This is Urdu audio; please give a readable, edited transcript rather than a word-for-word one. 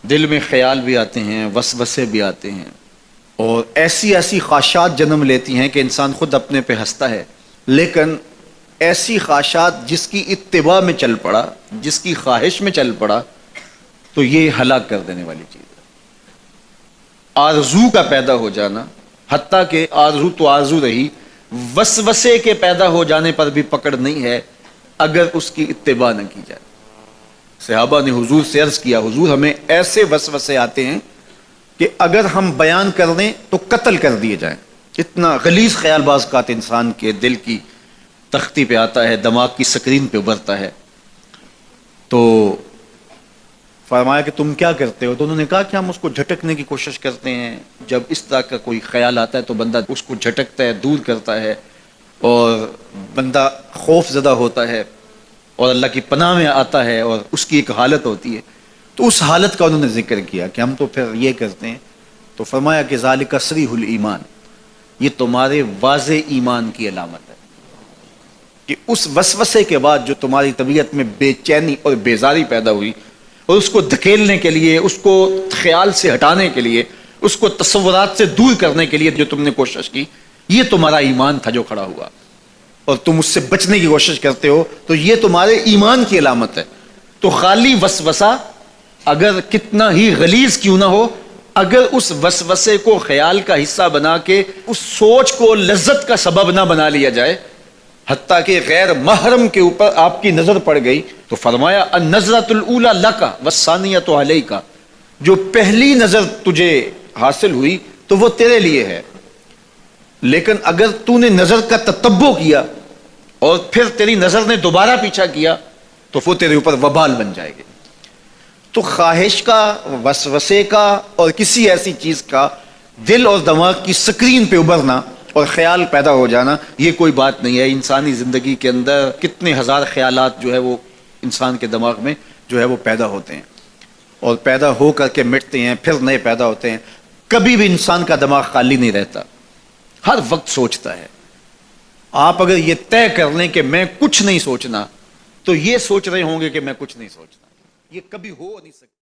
دل میں خیال بھی آتے ہیں، وسوسے بھی آتے ہیں، اور ایسی ایسی خواہشات جنم لیتی ہیں کہ انسان خود اپنے پہ ہنستا ہے، لیکن ایسی خواہشات جس کی اتباع میں چل پڑا، جس کی خواہش میں چل پڑا، تو یہ ہلاک کر دینے والی چیز ہے۔ آرزو کا پیدا ہو جانا، حتیٰ کہ آرزو تو آرزو رہی، وسوسے کے پیدا ہو جانے پر بھی پکڑ نہیں ہے اگر اس کی اتباع نہ کی جائے۔ صحابہ نے حضور سے عرض کیا، حضور ہمیں ایسے وسوسے آتے ہیں کہ اگر ہم بیان کر دیں تو قتل کر دیے جائیں۔ اتنا غلیظ خیال بعض اوقات انسان کے دل کی تختی پہ آتا ہے، دماغ کی سکرین پہ ابھرتا ہے۔ تو فرمایا کہ تم کیا کرتے ہو؟ تو انہوں نے کہا کہ ہم اس کو جھٹکنے کی کوشش کرتے ہیں، جب اس طرح کا کوئی خیال آتا ہے تو بندہ اس کو جھٹکتا ہے، دور کرتا ہے، اور بندہ خوف زدہ ہوتا ہے اور اللہ کی پناہ میں آتا ہے، اور اس کی ایک حالت ہوتی ہے۔ تو اس حالت کا انہوں نے ذکر کیا کہ ہم تو پھر یہ کرتے ہیں۔ تو فرمایا کہ ذالک صریح الایمان، یہ تمہارے واضح ایمان کی علامت ہے کہ اس وسوسے کے بعد جو تمہاری طبیعت میں بے چینی اور بیزاری پیدا ہوئی، اور اس کو دھکیلنے کے لیے، اس کو خیال سے ہٹانے کے لیے، اس کو تصورات سے دور کرنے کے لیے جو تم نے کوشش کی، یہ تمہارا ایمان تھا جو کھڑا ہوا، اور تم اس سے بچنے کی کوشش کرتے ہو، تو یہ تمہارے ایمان کی علامت ہے۔ تو خالی وسوسہ اگر کتنا ہی غلیظ کیوں نہ ہو، اگر اس وسوسے کو خیال کا حصہ بنا کے اس سوچ کو لذت کا سبب نہ بنا لیا جائے، حتیٰ کہ غیر محرم کے اوپر آپ کی نظر پڑ گئی، تو فرمایا النظرۃ الاولی لک والثانیۃ علیک، جو پہلی نظر تجھے حاصل ہوئی تو وہ تیرے لیے ہے، لیکن اگر تو نے نظر کا تتبع کیا اور پھر تیری نظر نے دوبارہ پیچھا کیا تو وہ تیرے اوپر وبال بن جائے گی۔ تو خواہش کا، وسوسے کا، اور کسی ایسی چیز کا دل اور دماغ کی سکرین پہ ابھرنا اور خیال پیدا ہو جانا، یہ کوئی بات نہیں ہے۔ انسانی زندگی کے اندر کتنے ہزار خیالات جو ہے وہ انسان کے دماغ میں جو ہے وہ پیدا ہوتے ہیں، اور پیدا ہو کر کے مٹتے ہیں، پھر نئے پیدا ہوتے ہیں۔ کبھی بھی انسان کا دماغ خالی نہیں رہتا، ہر وقت سوچتا ہے۔ آپ اگر یہ طے کر لیں کہ میں کچھ نہیں سوچنا، تو یہ سوچ رہے ہوں گے کہ میں کچھ نہیں سوچنا، یہ کبھی ہو نہیں سکتا۔